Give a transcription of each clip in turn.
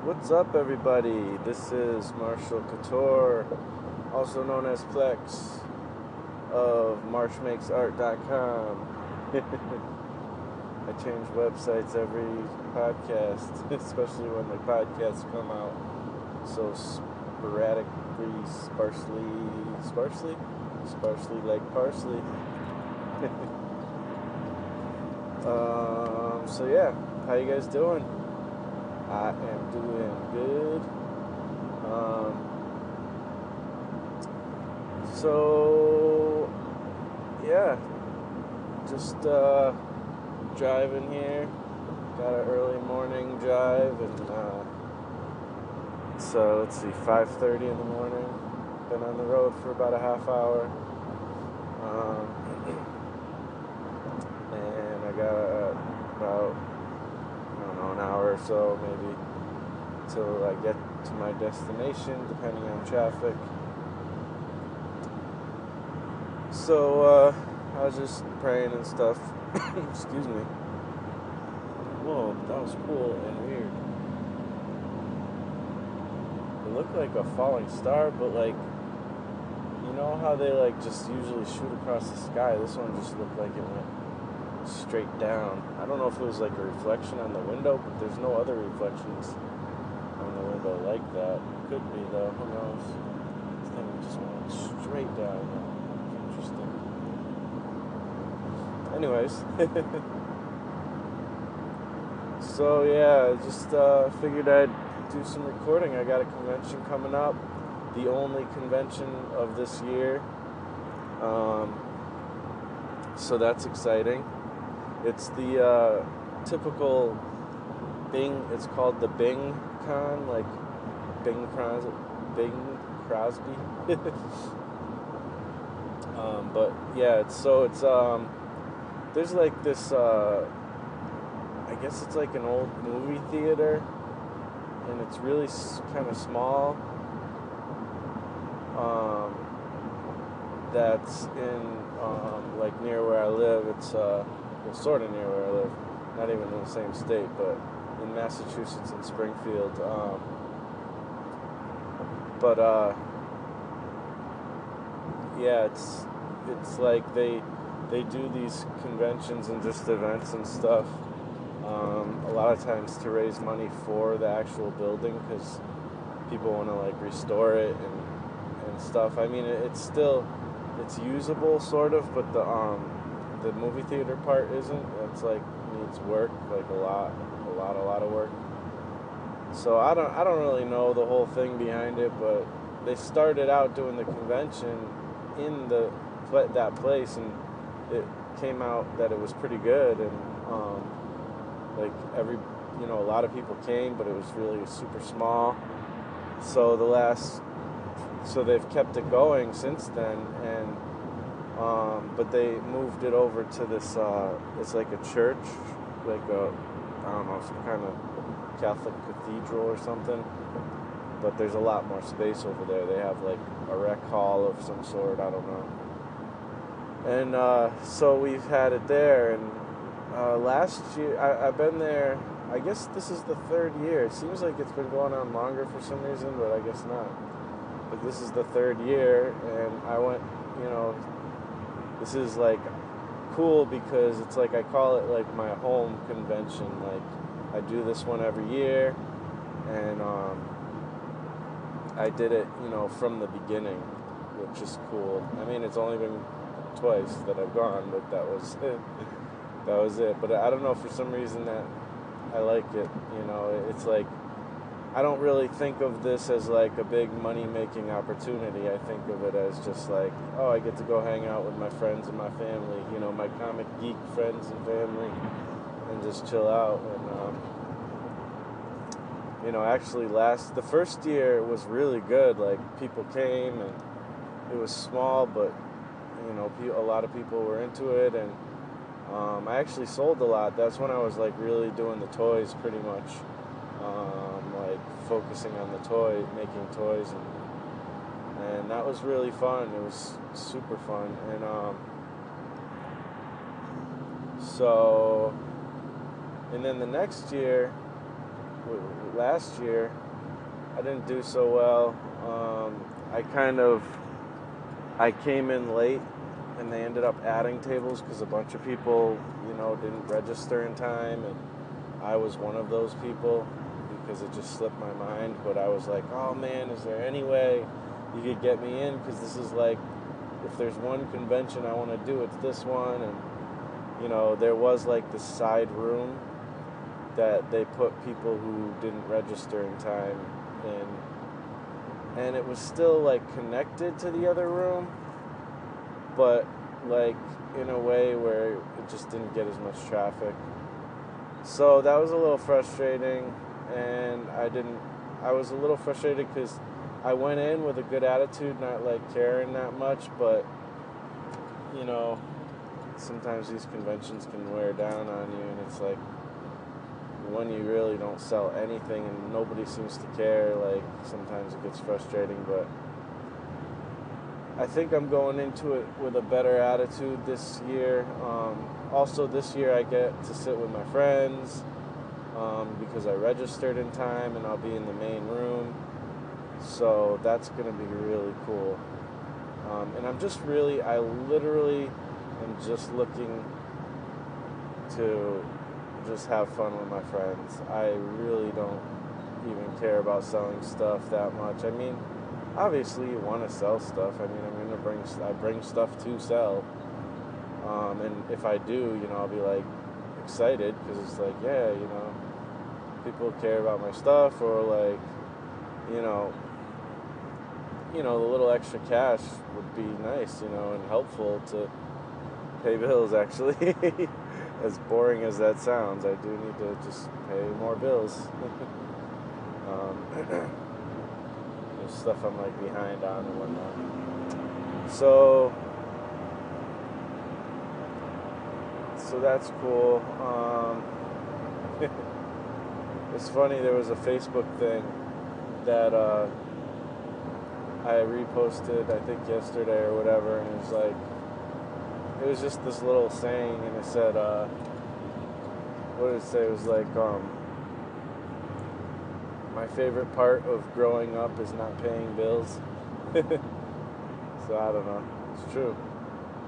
What's up, everybody? This is Marshall Couture, also known as Plex, of marshmakesart.com. I change websites every podcast, especially when the podcasts come out so sporadically, sparsely like parsley. So yeah, how you guys doing? I am doing good. So yeah, just driving here. Got an early morning drive, and so let's see, 5:30 in the morning. Been on the road for about a half hour, and I got about an hour or so maybe till I get to my destination, depending on traffic. So I was just praying and stuff. Excuse me. Whoa, that was cool and weird. It looked like a falling star, but like, you know how they like just usually shoot across the sky? This one just looked like it went straight down. I don't know if it was like a reflection on the window, but there's no other reflections on the window like that. Could be though, who knows? This thing just went straight down. Interesting. Anyways, so yeah, just figured I'd do some recording. I got a convention coming up, the only convention of this year, so that's exciting. It's the typical Bing. It's called the Bing Con, like Bing Crosby. But yeah, it's there's like this. I guess it's like an old movie theater, and it's really kind of small. That's in like near where I live. It's sort of near where I live, not even in the same state, but in Massachusetts, in Springfield. Yeah, it's like they do these conventions and just events and stuff. A lot of times to raise money for the actual building, because people want to like restore it and stuff. I mean, it's usable sort of, but the movie theater part isn't. It's like needs work, like a lot of work. So I don't really know the whole thing behind it, but they started out doing the convention in that place, and it came out that it was pretty good, and like a lot of people came, but it was really super small. So they've kept it going since then, and but they moved it over to this, it's like a church, like some kind of Catholic cathedral or something, but there's a lot more space over there. They have like a rec hall of some sort, I don't know. And so we've had it there, and last year, I've been there, I guess this is the third year. It seems like it's been going on longer for some reason, but I guess not. But this is the third year, and I went, this is like cool because it's like I call it like my home convention. Like I do this one every year, and I did it, from the beginning, which is cool. I mean, it's only been twice that I've gone, but that was it. That was it. But I don't know, for some reason that I like it. It's like, I don't really think of this as like a big money-making opportunity. I think of it as just like, oh, I get to go hang out with my friends and my family, my comic geek friends and family, and just chill out. And, actually the first year was really good. Like, people came, and it was small, but, a lot of people were into it, and I actually sold a lot. That's when I was like really doing the toys pretty much. Like focusing on the making toys, and that was really fun. It was super fun, and and then the next year last year, I didn't do so well. I came in late, and they ended up adding tables because a bunch of people, didn't register in time, and I was one of those people because it just slipped my mind. But I was like, oh man, is there any way you could get me in? Because this is like, if there's one convention I want to do, it's this one. And there was like this side room that they put people who didn't register in time in, and it was still like connected to the other room, but like in a way where it just didn't get as much traffic. So that was a little frustrating, and I was a little frustrated because I went in with a good attitude, not like caring that much, but sometimes these conventions can wear down on you, and it's like when you really don't sell anything and nobody seems to care, like sometimes it gets frustrating. But I think I'm going into it with a better attitude this year. Also this year I get to sit with my friends because I registered in time, and I'll be in the main room, so that's going to be really cool. And I literally am just looking to just have fun with my friends. I really don't even care about selling stuff that much. I mean, obviously you want to sell stuff. I mean, I bring stuff to sell. And if I do, I'll be like excited because it's like, yeah, people care about my stuff, or like, the little extra cash would be nice, and helpful to pay bills, actually. As boring as that sounds, I do need to just pay more bills. There's stuff I'm like behind on and whatnot. So that's cool. It's funny, there was a Facebook thing that I reposted, I think yesterday or whatever, and it was just this little saying, and it said, what did it say? It was like, my favorite part of growing up is not paying bills. So I don't know. It's true.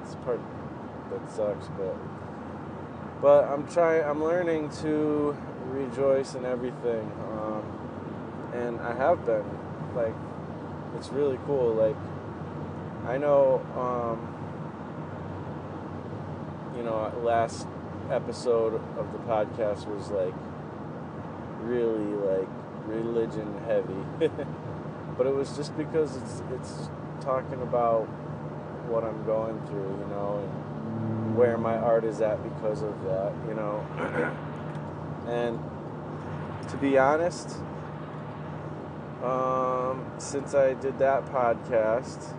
It's the part that sucks, but I'm learning to rejoice in everything. And I have been. Like, it's really cool. Like, I know, last episode of the podcast was like really like religion heavy, but it was just because it's talking about what I'm going through, and where my art is at because of that, and to be honest, since I did that podcast,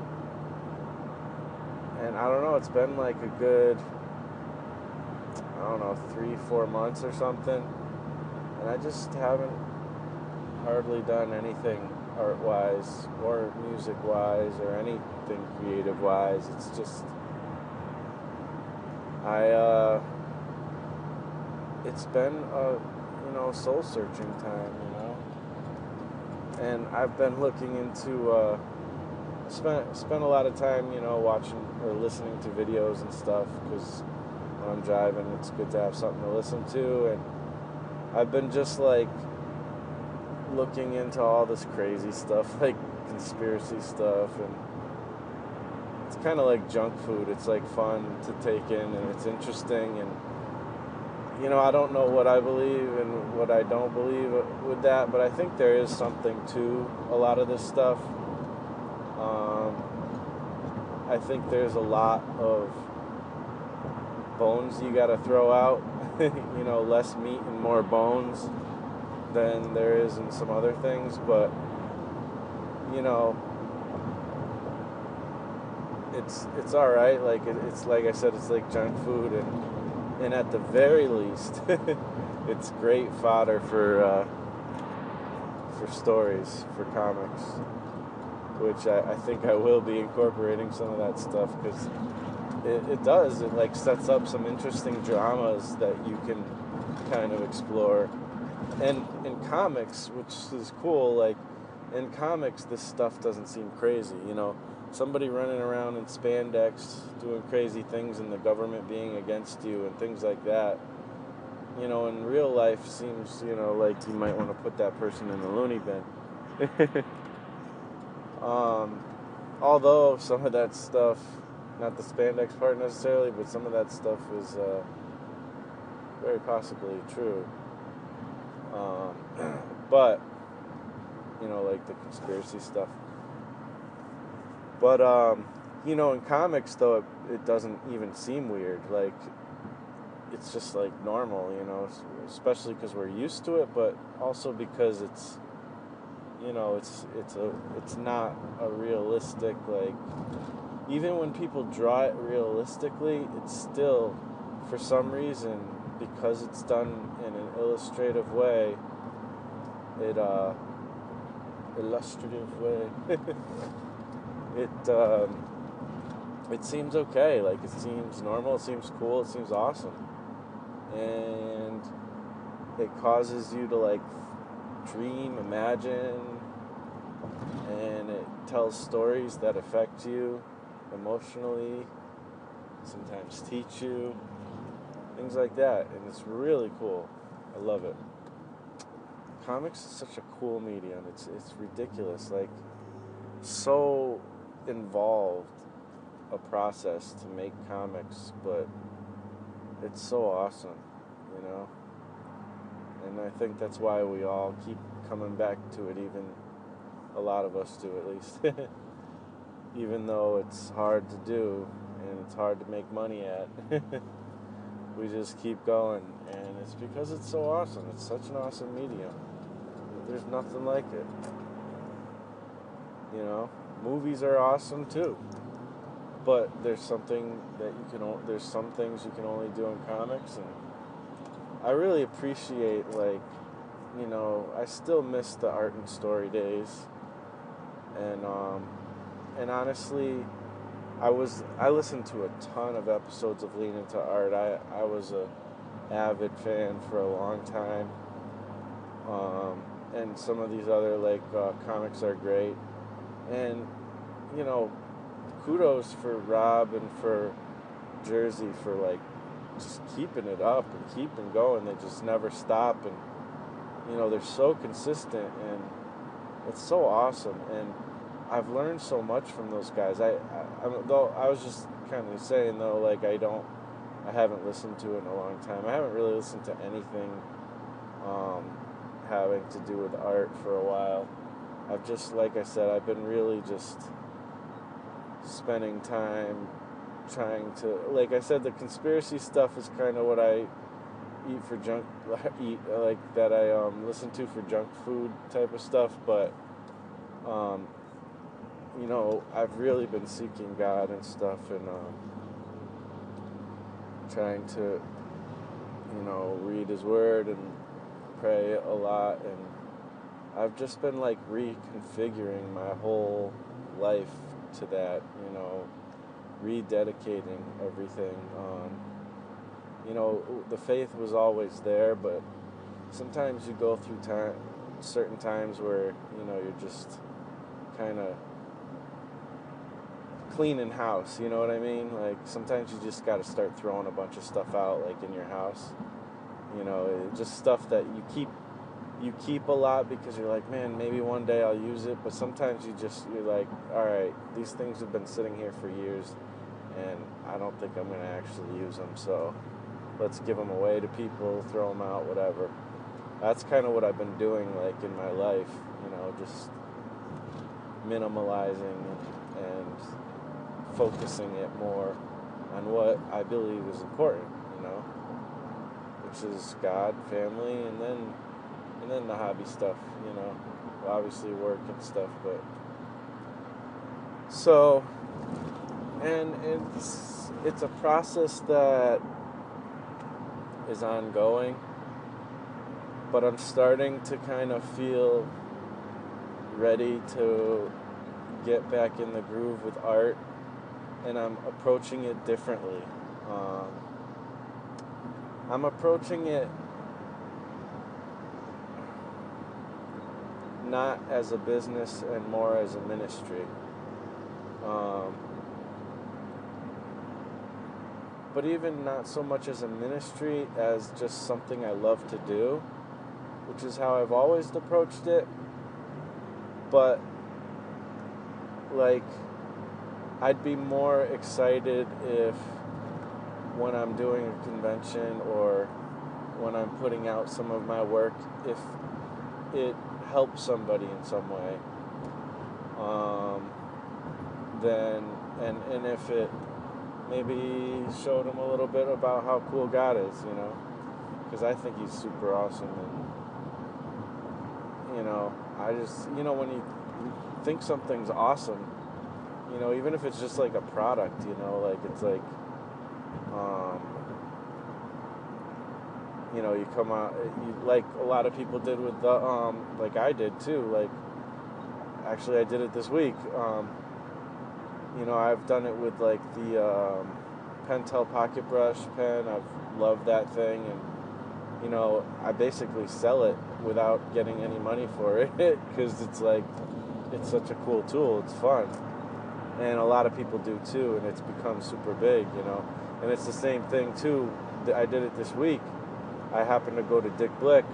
and I don't know, it's been like a good, 3-4 months or something, and I just haven't hardly done anything art-wise or music-wise or anything creative-wise. It's just, it's been a soul-searching time, and I've been looking into, spent a lot of time, watching or listening to videos and stuff, because when I'm driving, it's good to have something to listen to, and I've been just like looking into all this crazy stuff, like conspiracy stuff, and it's kind of like junk food. It's like fun to take in, and it's interesting, and I don't know what I believe and what I don't believe with that, but I think there is something to a lot of this stuff. I think there's a lot of bones you gotta throw out, less meat and more bones than there is in some other things, but it's all right. Like it's like I said, it's like junk food, and at the very least, it's great fodder for stories, for comics, which I think I will be incorporating some of that stuff, because it does. It like sets up some interesting dramas that you can kind of explore. And in comics, which is cool, like, in comics, this stuff doesn't seem crazy, you know? Somebody running around in spandex doing crazy things and the government being against you and things like that, you know, in real life seems, you know, like you might want to put that person in the loony bin. Although some of that stuff, not the spandex part necessarily, but some of that stuff is very possibly true. But, you know, like the conspiracy stuff. But, you know, in comics, though, it doesn't even seem weird. Like, it's just, like, normal, you know, especially because we're used to it, but also because it's, you know, it's not a realistic, like, even when people draw it realistically, it's still, for some reason, because it's done in an illustrative way, it seems okay. Like, it seems normal, it seems cool, it seems awesome. And it causes you to, like, dream, imagine, and it tells stories that affect you emotionally, sometimes teach you, things like that, and it's really cool. I love it. Comics is such a cool medium. It's ridiculous. Like, so involved a process to make comics, but it's so awesome, you know? And I think that's why we all keep coming back to it, even a lot of us do, at least. Even though it's hard to do and it's hard to make money at. We just keep going, and it's because it's so awesome. It's such an awesome medium. There's nothing like it. You know, movies are awesome too, but there's something that there's some things you can only do in comics, and I really appreciate, like, you know, I still miss the art and story days, and honestly, I listened to a ton of episodes of Lean Into Art. I was a avid fan for a long time, and some of these other, like, comics are great, and, you know, kudos for Rob and for Jersey for, like, just keeping it up and keeping going. They just never stop, and, you know, they're so consistent, and it's so awesome, and I've learned so much from those guys. Though I was just kind of saying, though, like, I haven't listened to it in a long time. I haven't really listened to anything having to do with art for a while. I've just, like I said, I've been really just spending time trying to, like I said, the conspiracy stuff is kind of what I like that I listen to for junk food type of stuff, but you know, I've really been seeking God and stuff, and trying to, you know, read His Word and pray a lot, and I've just been, like, reconfiguring my whole life to that, you know, rededicating everything. You know, the faith was always there, but sometimes you go through certain times where, you know, you're just kind of cleaning house, you know what I mean? Like, sometimes you just got to start throwing a bunch of stuff out, like, in your house, you know, just stuff that you keep a lot because you're like, man, maybe one day I'll use it, but sometimes you're like, all right, these things have been sitting here for years, and I don't think I'm going to actually use them, so let's give them away to people, throw them out, whatever. That's kind of what I've been doing, like, in my life, you know, just minimalizing and focusing it more on what I believe is important, you know, which is God, family, and then the hobby stuff, you know, obviously work and stuff, but so, and it's a process that is ongoing, but I'm starting to kind of feel ready to get back in the groove with art, and I'm approaching it differently. I'm approaching it, not as a business and more as a ministry. But even not so much as a ministry as just something I love to do, which is how I've always approached it. But like, I'd be more excited if when I'm doing a convention or when I'm putting out some of my work, if it helps somebody in some way, then and if it maybe showed them a little bit about how cool God is, because I think He's super awesome. And I just, when you think something's awesome, even if it's just like a product, like it's like, you come out, like a lot of people did with the, like I did too, like, actually I did it this week. I've done it with like the Pentel pocket brush pen. I've loved that thing, and I basically sell it without getting any money for it because it's like, it's such a cool tool. It's fun, and a lot of people do too, and it's become super big, and it's the same thing too. I did it this week. I happened to go to Dickblick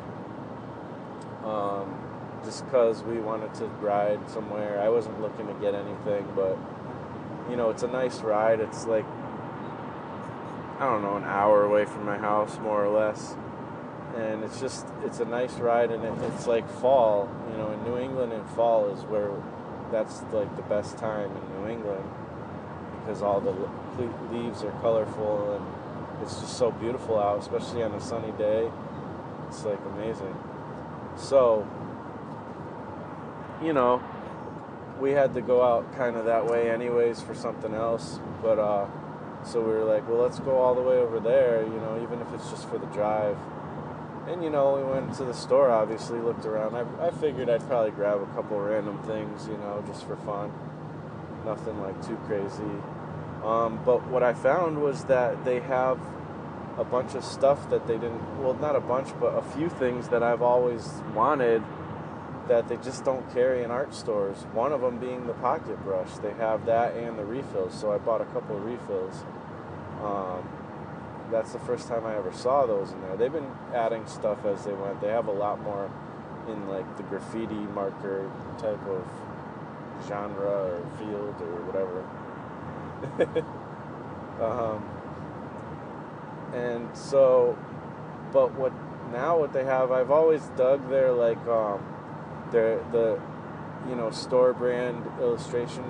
just because we wanted to ride somewhere. I wasn't looking to get anything, but it's a nice ride. It's like, I don't know, an hour away from my house, more or less. And it's a nice ride, and it's like fall. In New England in fall is where, that's like the best time in New England, because all the leaves are colorful, and it's just so beautiful out, especially on a sunny day. It's like amazing. So, we had to go out kind of that way anyways for something else, but so we were like, well, let's go all the way over there, even if it's just for the drive. And we went to the store, obviously looked around. I figured I'd probably grab a couple random things, just for fun, nothing like too crazy. But what I found was that they have a bunch of stuff that they didn't, well, not a bunch, but a few things that I've always wanted that they just don't carry in art stores. One of them being the pocket brush. They have that and the refills, so I bought a couple of refills. That's the first time I ever saw those in there. They've been adding stuff as they went. They have a lot more in like the graffiti marker type of genre or field or whatever. And so, but what they have, I've always dug their like the store brand illustration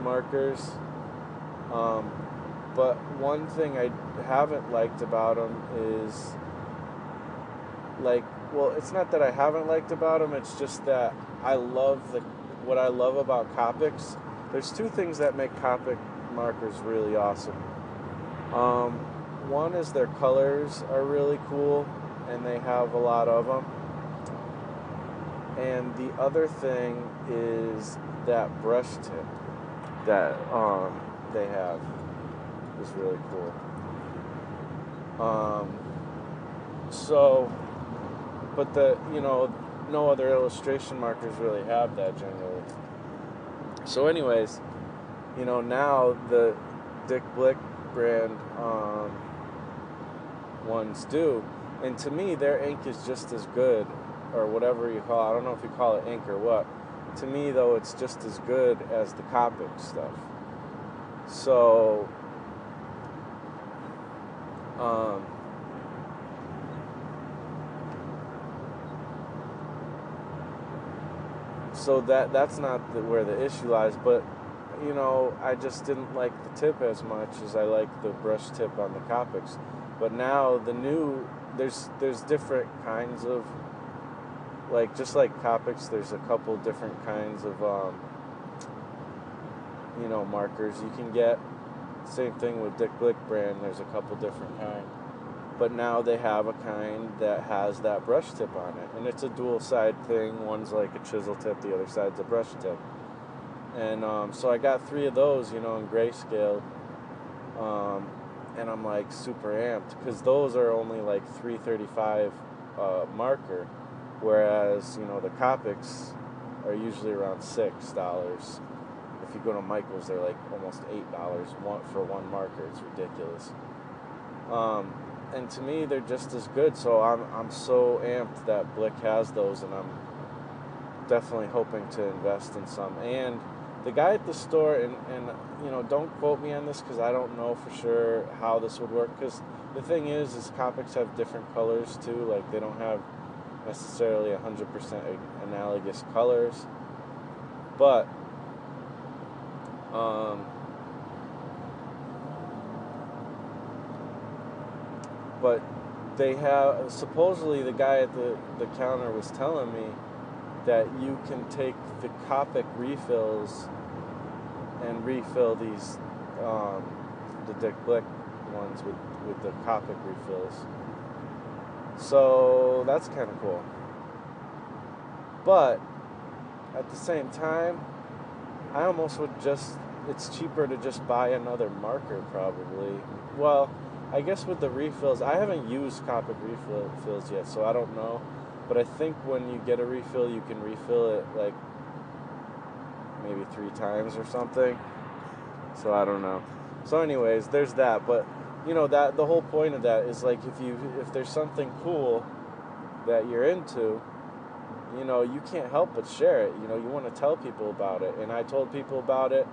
markers, but one thing I haven't liked about them is like, well, it's not that I haven't liked about them, it's just that what I love about Copics. There's two things that make Copic markers really awesome. One is their colors are really cool, and they have a lot of them. And the other thing is that brush tip that they have is really cool. So, but no other illustration markers really have that generally. So anyways, now the Dickblick brand ones do, and to me their ink is just as good, or whatever you call it. I don't know if you call it ink or what. To me though, it's just as good as the Copic stuff. So so that's not where the issue lies, but I just didn't like the tip as much as I like the brush tip on the Copics. But now there's different kinds of, like, just like Copics, there's a couple different kinds of markers you can get. Same thing with Dickblick brand, there's a couple different kinds. But now they have a kind that has that brush tip on it, and it's a dual side thing. One's like a chisel tip, the other side's a brush tip. And so I got 3 of those, in grayscale, and I'm like super amped, because those are only like $3.35 marker, whereas the Copics are usually around $6. If you go to Michael's, they're like almost $8 for one marker. It's ridiculous. And to me, they're just as good. So I'm so amped that Blick has those, and I'm definitely hoping to invest in some. And the guy at the store, and don't quote me on this because I don't know for sure how this would work. Because the thing is Copics have different colors too. Like, they don't have necessarily 100% analogous colors, but they have, supposedly the guy at the counter was telling me that you can take the Copic Refills and refill these, the Dickblick ones with the Copic Refills. So that's kind of cool. But at the same time, I almost would it's cheaper to just buy another marker probably. Well, I guess with the refills, I haven't used Copic refills yet, so I don't know. But I think when you get a refill, you can refill it like maybe 3 times or something. So I don't know. So anyways, there's that. But that the whole point of that is like if there's something cool that you're into, you can't help but share it. You want to tell people about it. And I told people about it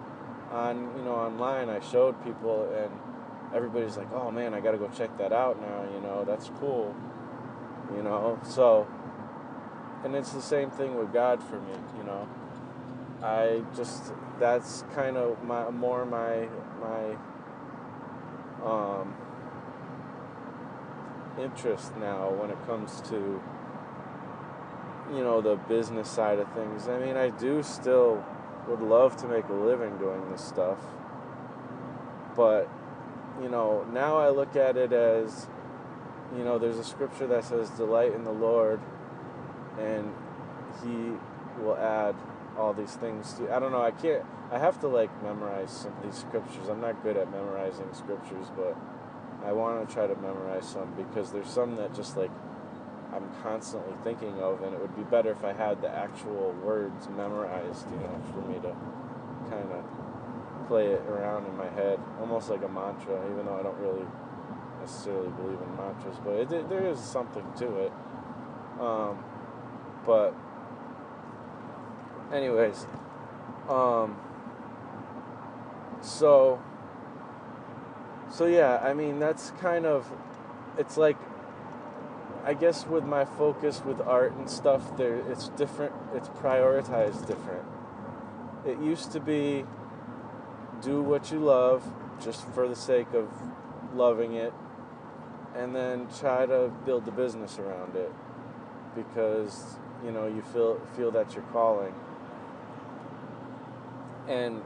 on online. I showed people, and everybody's like, "Oh man, I got to go check that out now. That's cool." So, and it's the same thing with God for me. That's kind of my interest now when it comes to the business side of things. I mean, I do still would love to make a living doing this stuff, but now I look at it as there's a scripture that says delight in the Lord and He will add all these things to. I don't know, I have to memorize some of these scriptures. I'm not good at memorizing scriptures, but I want to try to memorize some, because there's some that just I'm constantly thinking of, and it would be better if I had the actual words memorized, for me to kind of play it around in my head, almost like a mantra, even though I don't really necessarily believe in mantras, but there is something to it. But anyways, so yeah, I mean, that's kind of, it's like, I guess with my focus with art and stuff, it's different, it's prioritized different. It used to be do what you love just for the sake of loving it, and then try to build the business around it because you feel that's your calling. And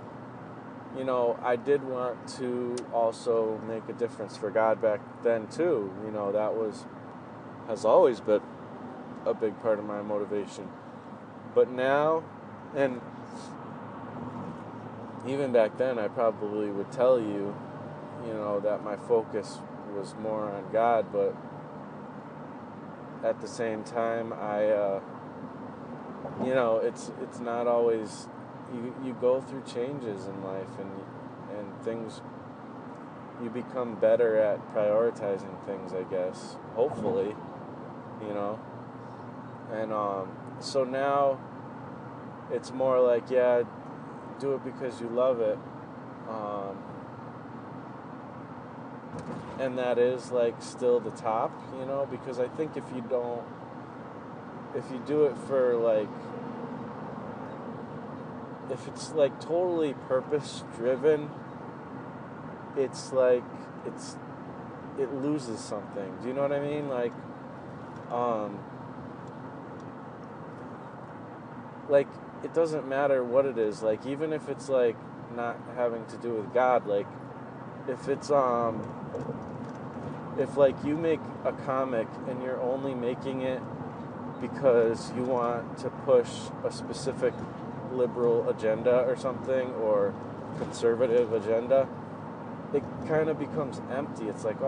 I did want to also make a difference for God back then too. That has always been a big part of my motivation. But now, and even back then, I probably would tell you, that my focus was more on God, but at the same time, it's not always, you go through changes in life, and things, you become better at prioritizing things, I guess, hopefully, and so now it's more like, yeah, do it because you love it, and that is still the top, because I think if you do it for if it's totally purpose driven, it's it loses something. Do you know what I mean? It doesn't matter what it is. Even if it's not having to do with God, if it's if you make a comic and you're only making it because you want to push a specific liberal agenda or something, or conservative agenda, it kind of becomes empty. It's they're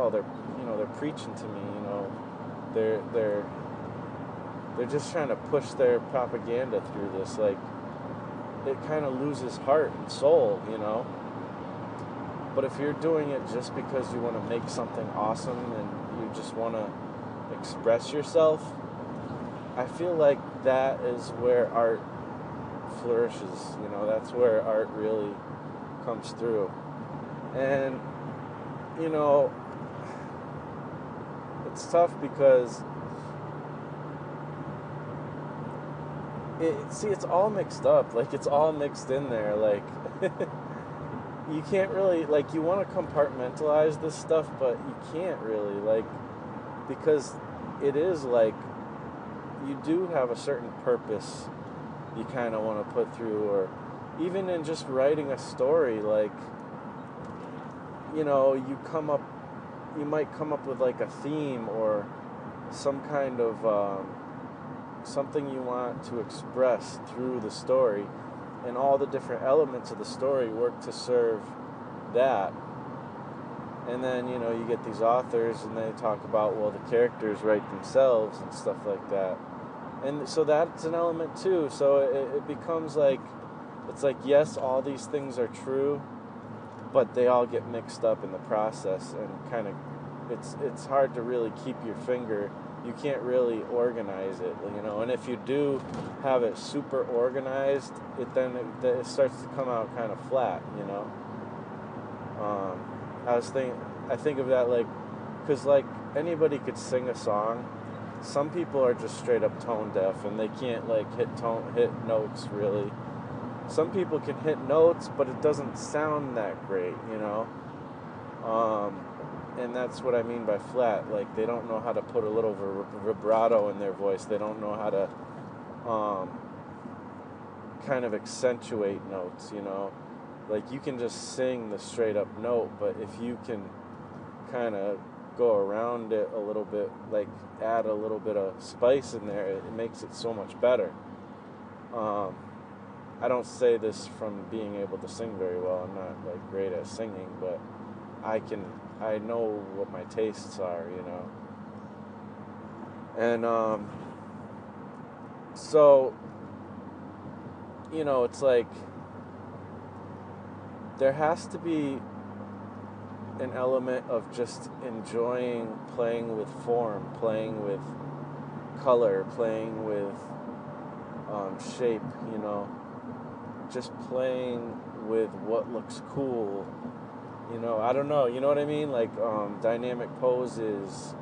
preaching to me, they're just trying to push their propaganda through this. Like, it kind of loses heart and soul, you know? But if you're doing it just because you want to make something awesome and you just want to express yourself, I feel like that is where art flourishes, you know? That's where art really comes through. And, you know, it's tough because it's all mixed up. Like, it's all mixed in there. Like, you can't really, like, you want to compartmentalize this stuff, but you can't really, like, because it is, like, you do have a certain purpose you kind of want to put through, or even in just writing a story, like, you know, you might come up with, like, a theme or some kind of, something you want to express through the story, and all the different elements of the story work to serve that. And then, you know, you get these authors and they talk about, well, the characters write themselves and stuff like that. And so that's an element too. So it becomes like, it's like, yes, all these things are true, but they all get mixed up in the process, and kind of, it's hard to really keep your finger. You can't really organize it, you know. And if you do have it super organized, it starts to come out kind of flat, you know. I think of that, like, because, like, anybody could sing a song. Some people are just straight up tone deaf and they can't, like, hit notes really. Some people can hit notes, but it doesn't sound that great, you know. And that's what I mean by flat. Like, they don't know how to put a little vibrato in their voice. They don't know how to kind of accentuate notes, you know. Like, you can just sing the straight up note, but if you can kind of go around it a little bit, like add a little bit of spice in there, it makes it so much better. I don't say this from being able to sing very well. I'm not, like, great at singing, but I know what my tastes are, you know. And so, you know, it's like there has to be an element of just enjoying playing with form, playing with color, playing with shape, you know, just playing with what looks cool, you know. I don't know, you know what I mean? Like, dynamic poses,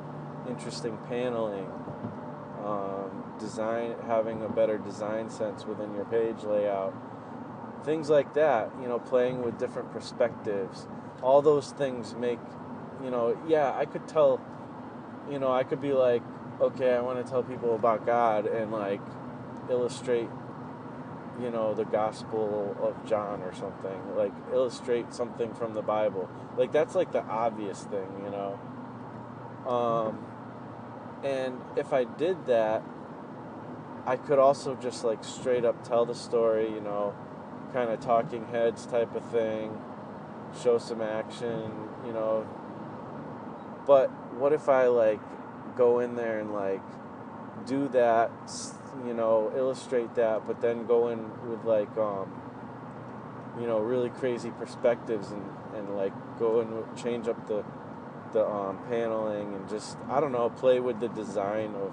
interesting paneling, design, having a better design sense within your page layout, things like that, you know, playing with different perspectives. All those things make, you know, yeah, I could tell, you know, I could be like, okay, I want to tell people about God and, like, illustrate, you know, the Gospel of John or something, like, illustrate something from the Bible. Like, that's, like, the obvious thing, you know. And if I did that, I could also just, like, straight up tell the story, you know, kind of talking heads type of thing, show some action, you know. But what if I, like, go in there and, like, do that, you know, illustrate that, but then go in with, like, you know, really crazy perspectives and like, go and change up the paneling and just, I don't know, play with the design of,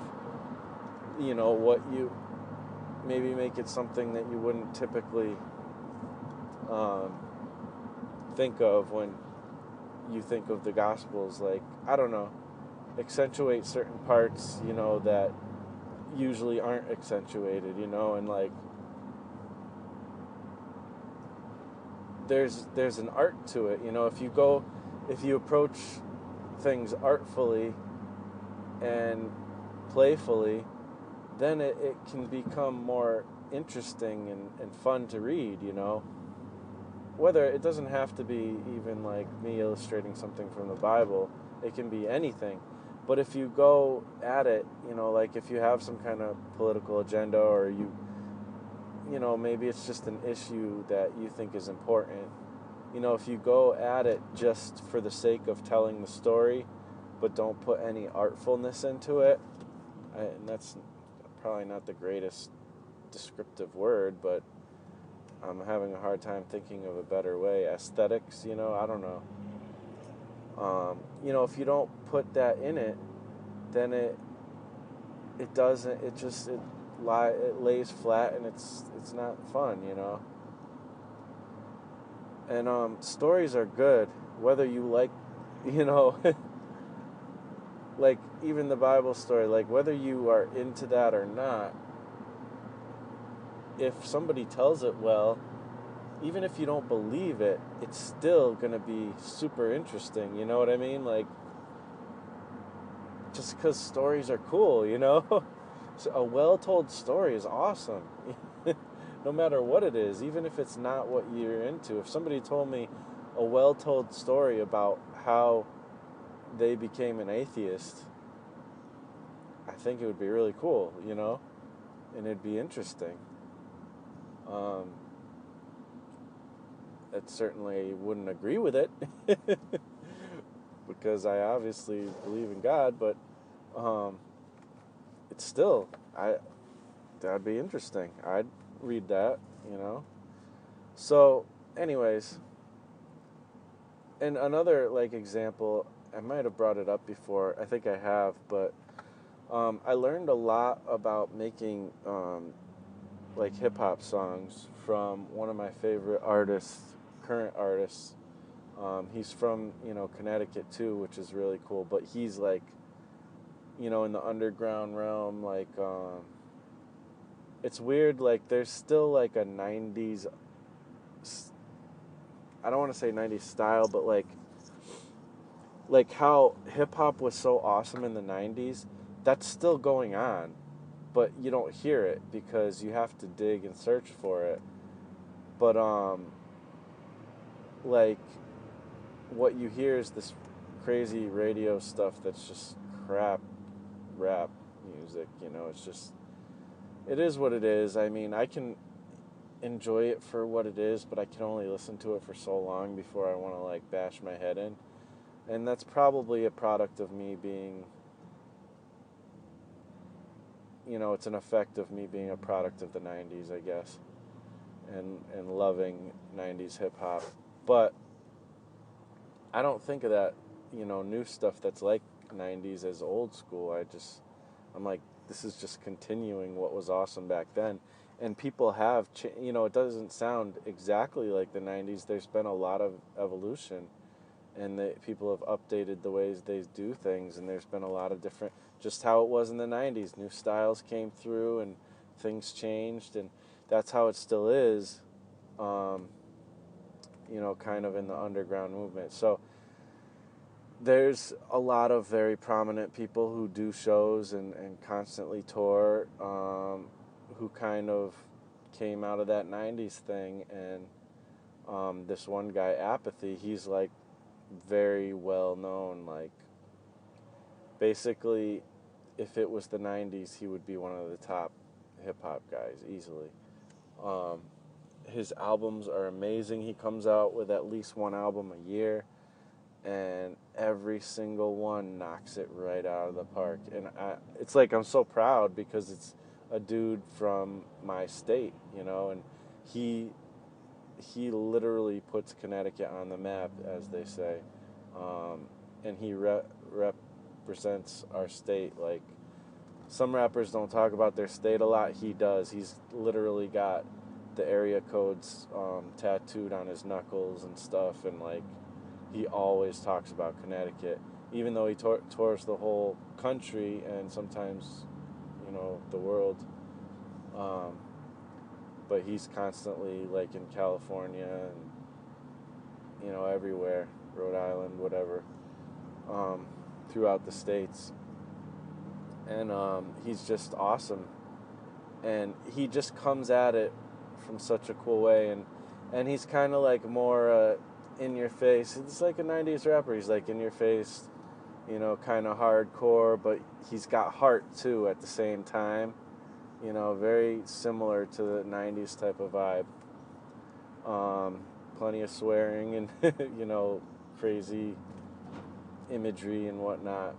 you know, what you, maybe make it something that you wouldn't typically think of when you think of the Gospels. Like, I don't know, accentuate certain parts, you know, that usually aren't accentuated, you know. And, like, there's an art to it, you know. If you approach things artfully and playfully, then it can become more interesting and fun to read, you know. Whether it doesn't have to be even like me illustrating something from the Bible, it can be anything. But if you go at it, you know, like, if you have some kind of political agenda, or you know, maybe it's just an issue that you think is important, you know, if you go at it just for the sake of telling the story, but don't put any artfulness into it, and that's probably not the greatest descriptive word, but I'm having a hard time thinking of a better way. Aesthetics, I don't know. If you don't put that in it, then it doesn't. It lays flat, and it's not fun, And stories are good, whether you like, like even the Bible story, like whether you are into that or not. If somebody tells it well, even if you don't believe it, it's still going to be super interesting, you know what I mean? Like, just because stories are cool, So a well-told story is awesome, no matter what it is, even if it's not what you're into. If somebody told me a well-told story about how they became an atheist, I think it would be really cool, and it'd be interesting. I certainly wouldn't agree with it because I obviously believe in God, but it's still, that'd be interesting. I'd read that, So, anyways, and another example, I might have brought it up before. I think I have, but I learned a lot about making hip hop songs from one of my favorite artists, current artists. He's from Connecticut too, which is really cool. But he's in the underground realm. It's weird. There's still a '90s. I don't want to say '90s style, but how hip hop was so awesome in the '90s. That's still going on, but you don't hear it because you have to dig and search for it. But what you hear is this crazy radio stuff that's just crap rap music, it is what it is. I mean, I can enjoy it for what it is, but I can only listen to it for so long before I want to bash my head in. And that's probably a product of me being, it's an effect of me being a product of the 90s, I guess, and loving 90s hip-hop. But I don't think of that, new stuff that's like 90s as old school. I'm like, this is just continuing what was awesome back then. And people have, it doesn't sound exactly like the 90s. There's been a lot of evolution, and people have updated the ways they do things, and there's been a lot of different, just how it was in the 90s. New styles came through, and things changed, and that's how it still is, kind of in the underground movement. So there's a lot of very prominent people who do shows and constantly tour, who kind of came out of that 90s thing. And this one guy, Apathy, he's very well known. Basically, if it was the 90s, he would be one of the top hip-hop guys, easily. His albums are amazing. He comes out with at least one album a year, and every single one knocks it right out of the park. And it's I'm so proud because it's a dude from my state, and he literally puts Connecticut on the map, as they say, and he represents our state. Some rappers don't talk about their state a lot. He does. He's literally got the area codes tattooed on his knuckles and stuff, and he always talks about Connecticut, even though he tours the whole country and sometimes, the world. But he's constantly in California and, everywhere, Rhode Island, whatever, throughout the states. And he's just awesome. And he just comes at it from such a cool way. And he's kind of more in your face. It's like a 90s rapper. He's in your face, kind of hardcore, but he's got heart too at the same time. Very similar to the 90s type of vibe. Plenty of swearing and, crazy imagery and whatnot.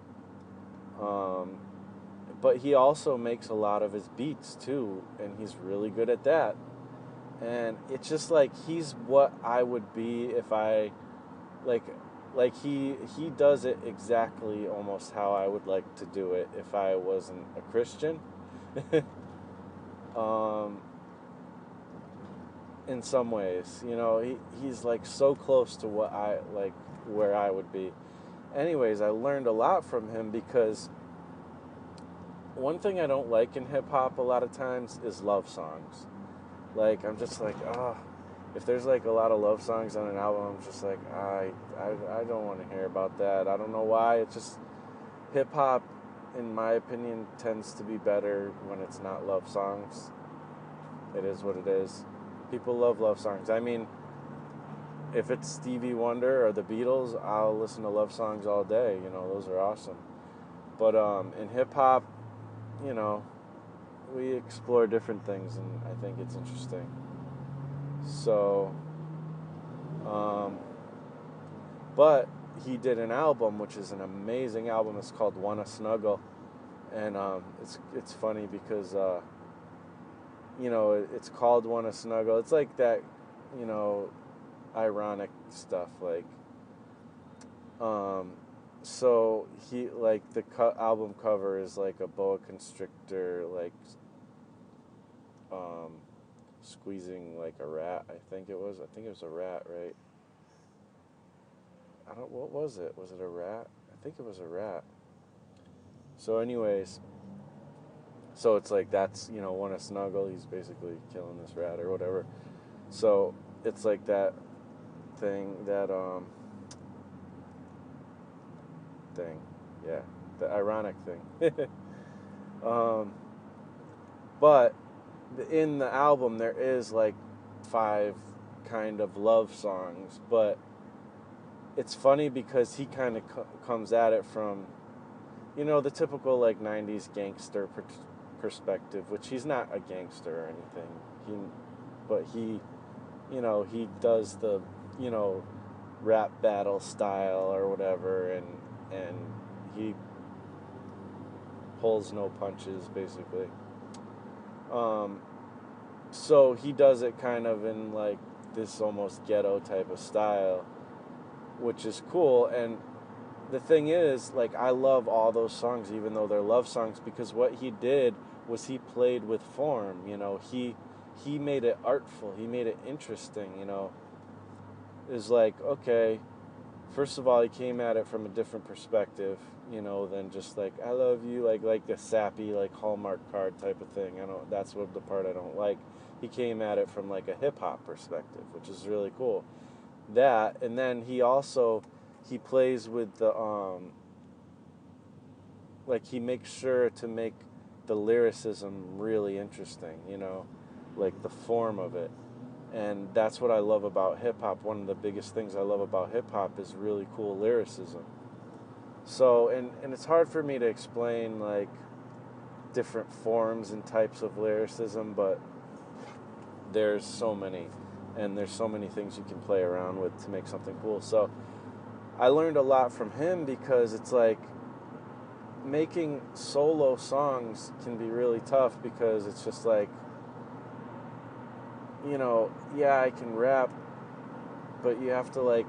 but he also makes a lot of his beats too, and he's really good at that. And it's just like he's what I would be if I like he does it exactly almost how I would like to do it if I wasn't a Christian. In some ways, he's like so close to what I like, where I would be. Anyways, I learned a lot from him because one thing I don't like in hip hop a lot of times is love songs. Like, I'm just like, if there's like a lot of love songs on an album, I'm just like, I don't want to hear about that. I don't know why. It's just hip hop, in my opinion, tends to be better when it's not love songs. It is what it is. People love songs. I mean, if it's Stevie Wonder or the Beatles, I'll listen to love songs all day. Those are awesome. But in hip hop, we explore different things, and I think it's interesting. So, but he did an album, which is an amazing album. It's called Wanna Snuggle, and it's funny because it's called Wanna Snuggle. It's like that, ironic stuff, like. So he like the album cover is like a boa constrictor, like squeezing like a rat. I think it was a rat, right? What was it? Was it a rat? I think it was a rat. So anyways, so it's like that's, wanna snuggle. He's basically killing this rat or whatever. So it's like that thing, yeah, the ironic thing. But in the album there is like 5 kind of love songs, but it's funny because he kind of comes at it from, the typical like 90s gangster perspective, which he's not a gangster or anything. But he does the, rap battle style or whatever, and he pulls no punches, basically. So he does it kind of in like this almost ghetto type of style, which is cool. And the thing is, like, I love all those songs, even though they're love songs, because what he did was he played with form. He made it artful. He made it interesting. It's like, okay, first of all, he came at it from a different perspective, than just like, I love you, like the sappy, like Hallmark card type of thing. That's what the part I don't like. He came at it from like a hip-hop perspective, which is really cool. That, and then he plays with the, like, he makes sure to make the lyricism really interesting, like the form of it. And that's what I love about hip-hop. One of the biggest things I love about hip-hop is really cool lyricism. So, and it's hard for me to explain, like, different forms and types of lyricism, but there's so many. And there's so many things you can play around with to make something cool. So, I learned a lot from him because it's like, making solo songs can be really tough because it's just like, yeah, I can rap, but you have to like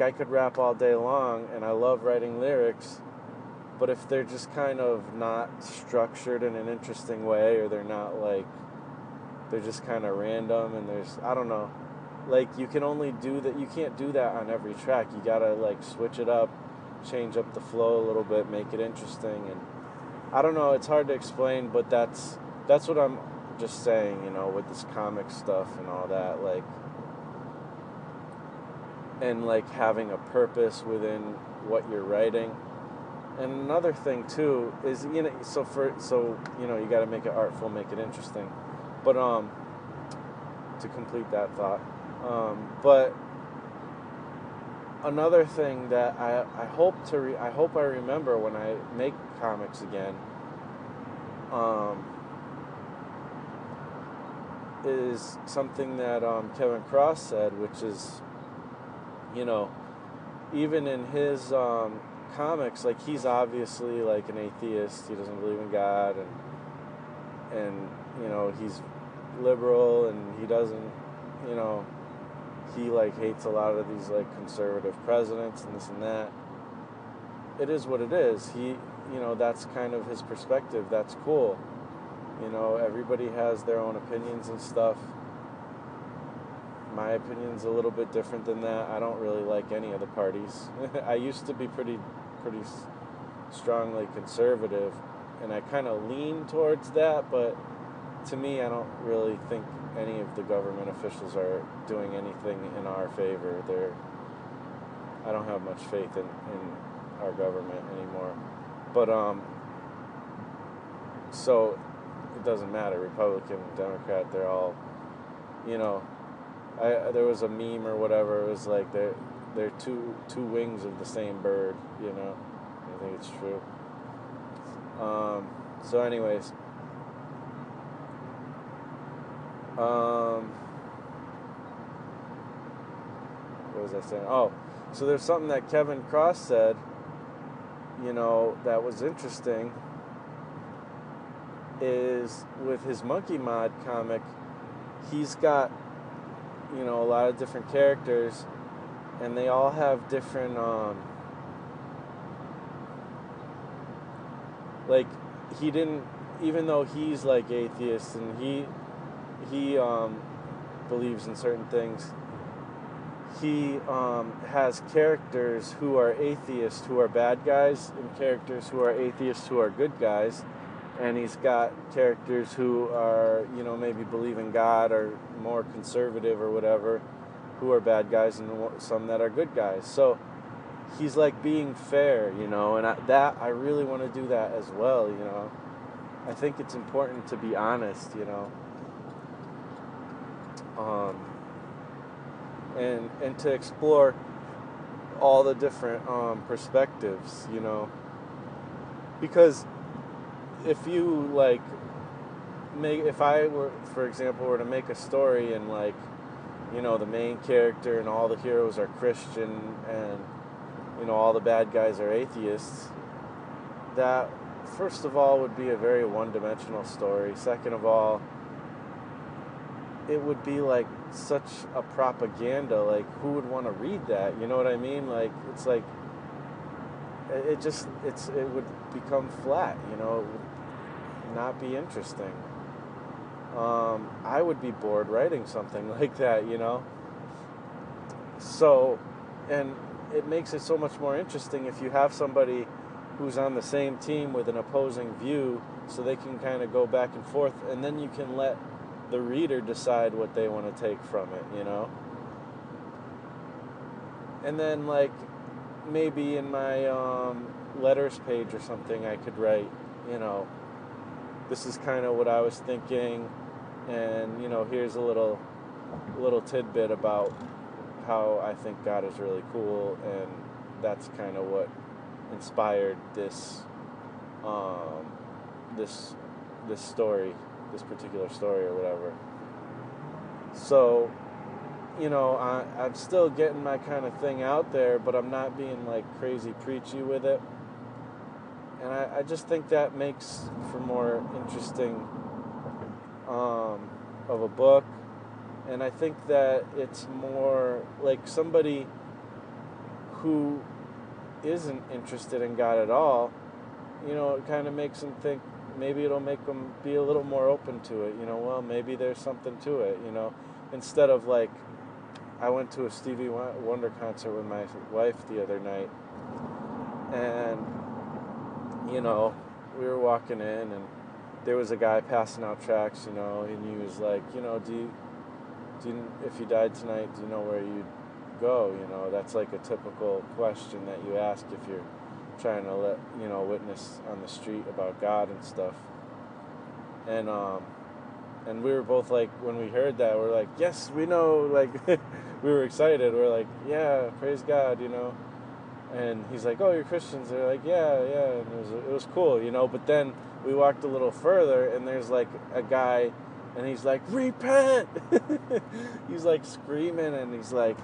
I could rap all day long, and I love writing lyrics, but if they're just kind of not structured in an interesting way, or they're not like, they're just kind of random, and I don't know, like, you can only do that, you can't do that on every track. You gotta like switch it up, change up the flow a little bit, make it interesting, and I don't know, it's hard to explain, but that's what I'm just saying, with this comic stuff and all that, like, and like having a purpose within what you're writing. And another thing too is, so you got to make it artful, make it interesting. But to complete that thought, but another thing that I hope I remember when I make comics again, is something that Kevin Cross said, which is, even in his comics, like, he's obviously like an atheist. He doesn't believe in God, and you know, he's liberal, and he doesn't, you know, he like hates a lot of these like conservative presidents and this and that. It is what it is. He, you know, that's kind of his perspective. That's cool. You know, everybody has their own opinions and stuff. My opinion's a little bit different than that. I don't really like any of the parties. I used to be pretty strongly conservative, and I kind of lean towards that, but to me, I don't really think any of the government officials are doing anything in our favor. I don't have much faith in our government anymore. But, so it doesn't matter, Republican, Democrat, they're all, you know, there was a meme or whatever, it was like they're two wings of the same bird, you know. I think it's true. So anyways, what was I saying? Oh, so there's something that Kevin Cross said, you know, that was interesting, is with his Monkey Mod comic, he's got, you know, a lot of different characters, and they all have different, like, he didn't, even though he's like atheist and he believes in certain things, he has characters who are atheists who are bad guys, and characters who are atheists who are good guys. And he's got characters who are, you know, maybe believe in God or more conservative or whatever, who are bad guys, and some that are good guys. So he's like being fair, you know, and I really want to do that as well, you know. I think it's important to be honest, you know. And to explore all the different perspectives, you know. Because if you like if I were, for example, were to make a story and like, you know, the main character and all the heroes are Christian and, you know, all the bad guys are atheists, that first of all would be a very one-dimensional story. Second of all, it would be like such a propaganda. Like, who would want to read that? You know what I mean? Like, it's like it would become flat, you know. It would not be interesting. I would be bored writing something like that, you know. So, and it makes it so much more interesting if you have somebody who's on the same team with an opposing view, so they can kind of go back and forth, and then you can let the reader decide what they want to take from it, you know. And then, like, maybe in my letters page or something, I could write, you know, this is kind of what I was thinking, and, you know, here's a little tidbit about how I think God is really cool, and that's kind of what inspired this story, this particular story or whatever. So, you know, I'm still getting my kind of thing out there, but I'm not being like crazy preachy with it. And I just think that makes for more interesting of a book. And I think that it's more like somebody who isn't interested in God at all, you know, it kind of makes them think, maybe it'll make them be a little more open to it, you know, well, maybe there's something to it, you know, instead of like, I went to a Stevie Wonder concert with my wife the other night, and, you know, we were walking in, and there was a guy passing out tracts, you know, and he was like, you know, do you, if you died tonight, do you know where you'd go? You know, that's like a typical question that you ask if you're trying to let, you know, witness on the street about God and stuff. And we were both like, when we heard that, we're like, yes, we know, like, we were excited. We're like, yeah, praise God, you know. And he's like, oh, you're Christians? They're like, yeah. And it was cool, you know. But then we walked a little further, and there's like a guy, and he's like, repent! He's like screaming, and he's like,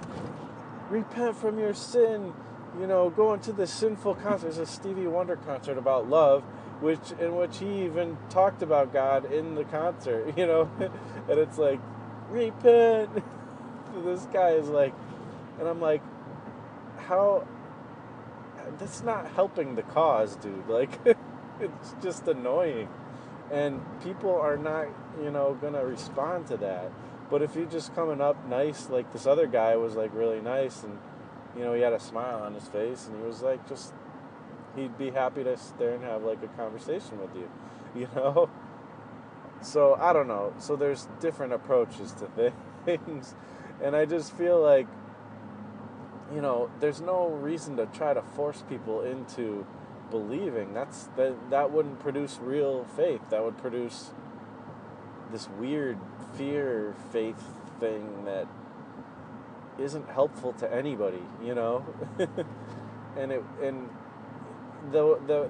repent from your sin. going to this sinful concert. There's a Stevie Wonder concert about love, in which he even talked about God in the concert, and it's like, repent. This guy is like, and I'm like, how? That's not helping the cause, dude. Like, it's just annoying, and people are not, gonna respond to that. But if you're just coming up nice, like this other guy was like really nice, and he had a smile on his face, and he was like, he'd be happy to sit there and have like a conversation with you. So I don't know. So there's different approaches to things, and I just feel like, there's no reason to try to force people into believing. That wouldn't produce real faith. That would produce this weird fear faith thing that isn't helpful to anybody, and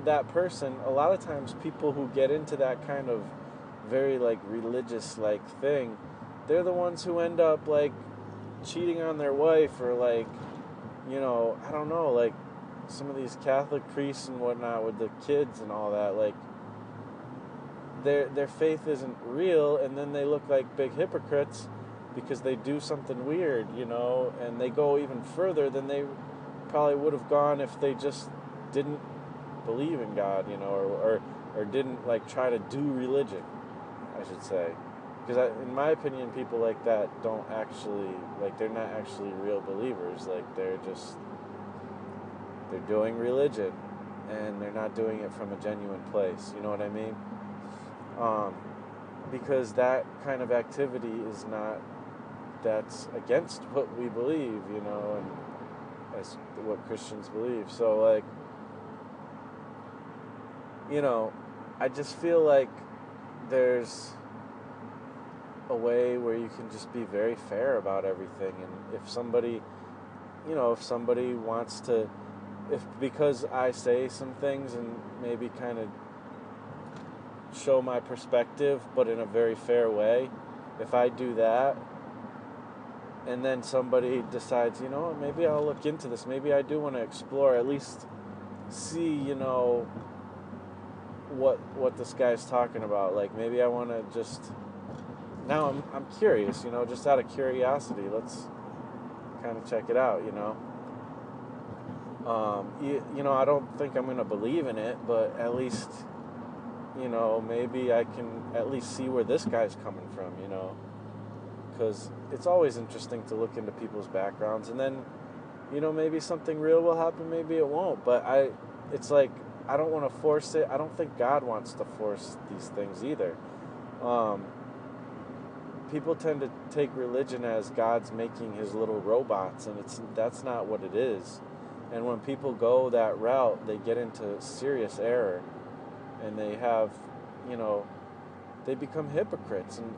that person, a lot of times people who get into that kind of very like religious like thing, they're the ones who end up like cheating on their wife, or like, I don't know, like some of these Catholic priests and whatnot with the kids and all that, like their faith isn't real, and then they look like big hypocrites because they do something weird, and they go even further than they probably would have gone if they just didn't believe in God, or didn't like try to do religion, I should say. Because in my opinion, people like that don't actually, like, they're not actually real believers. Like, they're doing religion, and they're not doing it from a genuine place. You know what I mean? Because that kind of activity that's against what we believe, and as what Christians believe. So, like, I just feel like there's a way where you can just be very fair about everything, and if somebody wants to, because I say some things and maybe kind of show my perspective, but in a very fair way, if I do that, and then somebody decides, maybe I'll look into this, maybe I do want to explore, at least see, what this guy's talking about, like maybe I want to just, now I'm curious, just out of curiosity, let's kind of check it out, I don't think I'm going to believe in it, but at least, maybe I can at least see where this guy's coming from, because it's always interesting to look into people's backgrounds, and then, maybe something real will happen, maybe it won't, but it's like, I don't want to force it. I don't think God wants to force these things either. People tend to take religion as God's making his little robots, and that's not what it is. And when people go that route, they get into serious error, and they have, they become hypocrites. And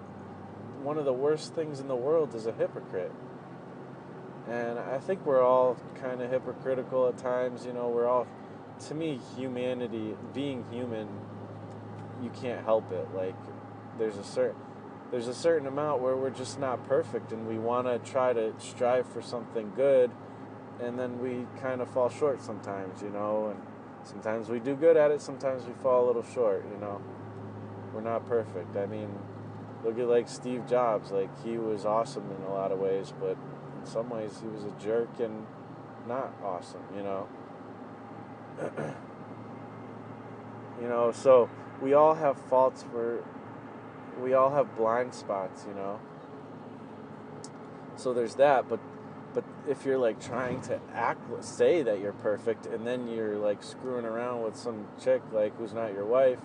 one of the worst things in the world is a hypocrite. And I think we're all kind of hypocritical at times. We're all, to me, humanity, being human, you can't help it. Like, there's a certain amount where we're just not perfect, and we want to try to strive for something good, and then we kind of fall short sometimes, and sometimes we do good at it, sometimes we fall a little short, We're not perfect. I mean, look at like Steve Jobs, like he was awesome in a lot of ways, but in some ways he was a jerk and not awesome, So we all have faults, we all have blind spots, So there's that, but if you're like trying to say that you're perfect, and then you're like screwing around with some chick like who's not your wife,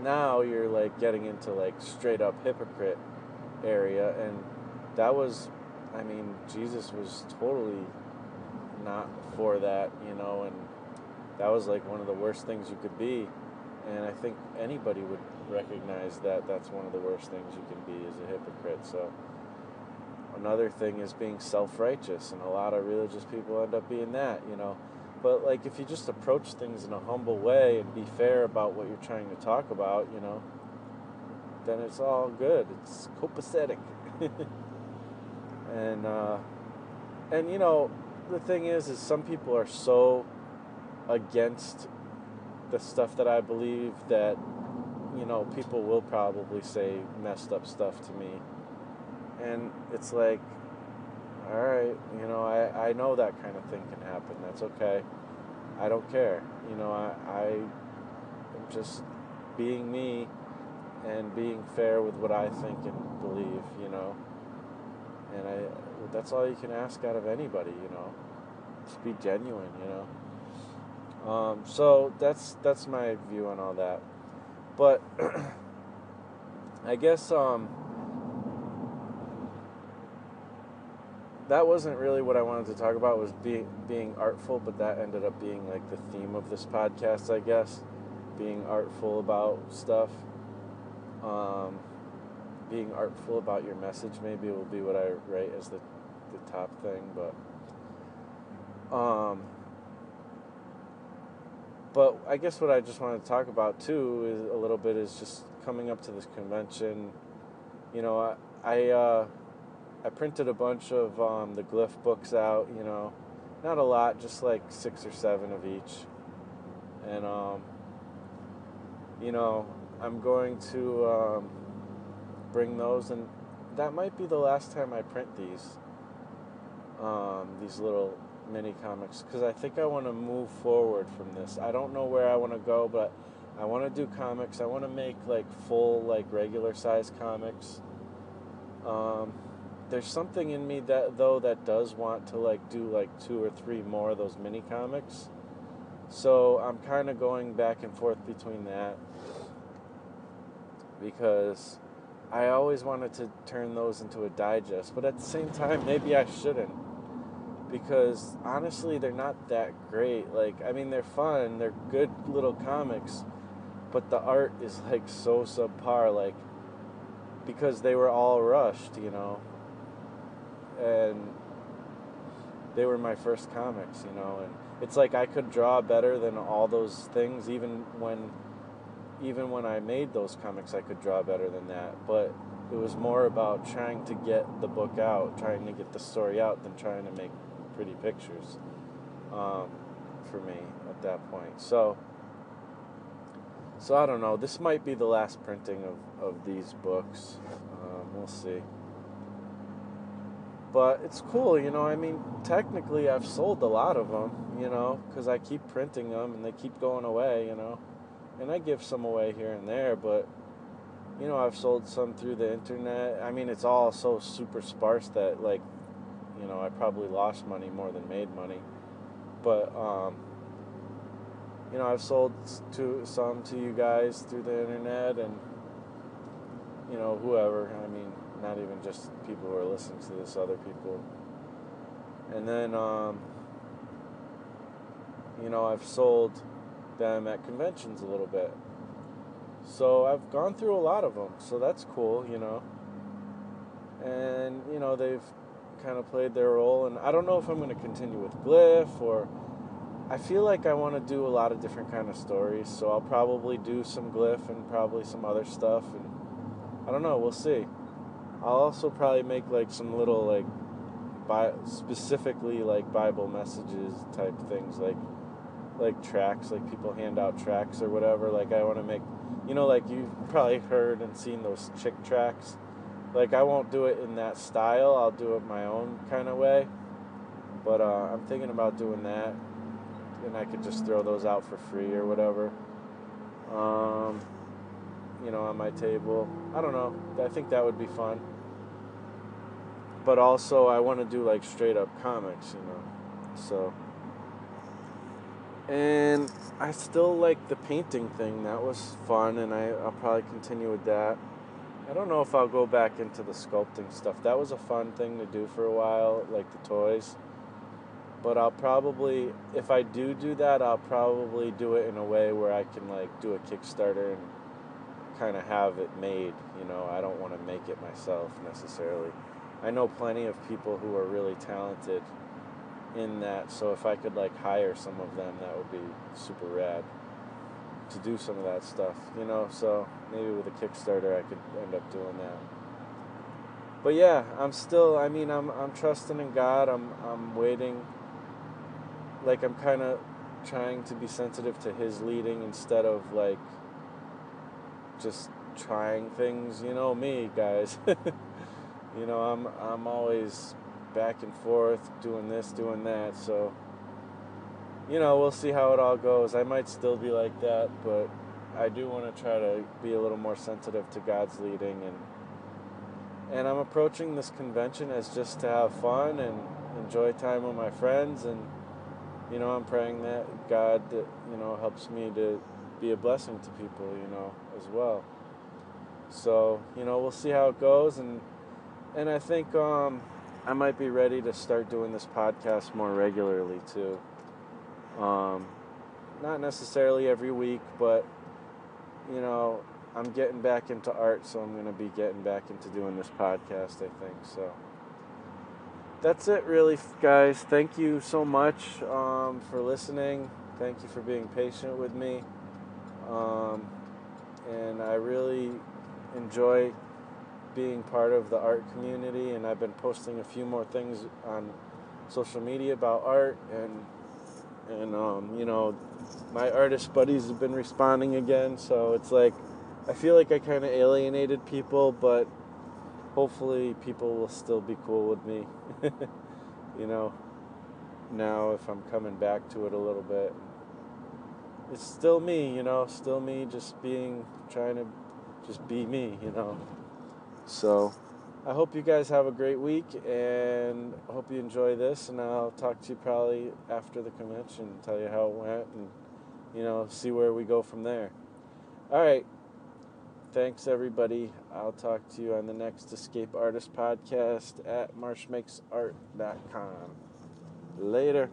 now you're like getting into like straight up hypocrite area, and that was, Jesus was totally not for that, and that was like one of the worst things you could be, and I think anybody would recognize that that's one of the worst things you can be, is a hypocrite. So another thing is being self-righteous, and a lot of religious people end up being that, but like if you just approach things in a humble way and be fair about what you're trying to talk about, then it's all good. It's copacetic. and the thing is some people are so against the stuff that I believe that, people will probably say messed up stuff to me. And it's like, all right, I know that kind of thing can happen. That's okay. I don't care. I am just being me and being fair with what I think and believe, And that's all you can ask out of anybody, Just be genuine, So that's my view on all that. But I guess that wasn't really what I wanted to talk about, was being artful, but that ended up being like the theme of this podcast, I guess. Being artful about stuff. Being artful about your message, maybe will be what I write as the top thing, but I guess what I just wanted to talk about too is a little bit is just coming up to this convention. I printed a bunch of the glyph books out, not a lot, just like 6 or 7 of each. And, I'm going to bring those, and that might be the last time I print these little mini comics, because I think I want to move forward from this. I don't know where I want to go, but I want to do comics. I want to make like full, like regular size comics. There's something in me that does want to like do like 2 or 3 more of those mini comics. So I'm kind of going back and forth between that, because I always wanted to turn those into a digest, but at the same time, maybe I shouldn't, because honestly, they're not that great. Like, I mean, they're fun, they're good little comics, but the art is like so subpar, like, because they were all rushed, and they were my first comics, and it's like I could draw better than all those things. Even when I made those comics, I could draw better than that, but it was more about trying to get the book out, trying to get the story out, than trying to make pretty pictures, for me at that point. So I don't know, this might be the last printing of these books. We'll see. But it's cool, I mean, technically I've sold a lot of them, because I keep printing them and they keep going away, and I give some away here and there, but, I've sold some through the internet. I mean, it's all so super sparse that, like, I probably lost money more than made money, but, I've sold some to you guys through the internet, and, whoever, I mean, not even just people who are listening to this, other people. And then, I've sold them at conventions a little bit. So I've gone through a lot of them, so that's cool, And, they've kind of played their role, and I don't know if I'm going to continue with glyph, or I feel like I want to do a lot of different kind of stories, so I'll probably do some glyph and probably some other stuff, and I don't know, we'll see. I'll also probably make like some little like specifically like Bible messages type things, like tracks, like people hand out tracks or whatever. Like I want to make, like you've probably heard and seen those chick tracks. Like I won't do it in that style. I'll do it my own kind of way. But I'm thinking about doing that, and I could just throw those out for free or whatever. On my table. I don't know. I think that would be fun. But also, I want to do like straight up comics, So, and I still like the painting thing. That was fun, and I'll probably continue with that. I don't know if I'll go back into the sculpting stuff. That was a fun thing to do for a while, like the toys. But I'll probably, if I do that, I'll probably do it in a way where I can like do a Kickstarter and kind of have it made. I don't want to make it myself necessarily. I know plenty of people who are really talented in that, so if I could like hire some of them, that would be super rad to do some of that stuff, so maybe with a Kickstarter I could end up doing that. But yeah, I'm trusting in God. I'm waiting like I'm kind of trying to be sensitive to his leading instead of like just trying things. You know me, guys. You know, I'm always back and forth, doing this, doing that. So, you know, we'll see how it all goes. I might still be like that, but I do want to try to be a little more sensitive to God's leading, and I'm approaching this convention as just to have fun and enjoy time with my friends, and you know, I'm praying that God, you know, helps me to be a blessing to people, you know, as well. So, you know, we'll see how it goes, and I think I might be ready to start doing this podcast more regularly too. Not necessarily every week, but you know, I'm getting back into art, so I'm going to be getting back into doing this podcast, I think. So that's it, really, guys. Thank you so much for listening. Thank you for being patient with me. And I really enjoy being part of the art community, and I've been posting a few more things on social media about art, and you know, my artist buddies have been responding again, so it's like I feel like I kind of alienated people, but hopefully people will still be cool with me. You know, now if I'm coming back to it a little bit, it's still me, you know, still me, just trying to just be me, you know. So I hope you guys have a great week, and I hope you enjoy this, and I'll talk to you probably after the convention, tell you how it went, and, you know, see where we go from there. All right. Thanks, everybody. I'll talk to you on the next Escape Artist podcast at marshmakesart.com. Later.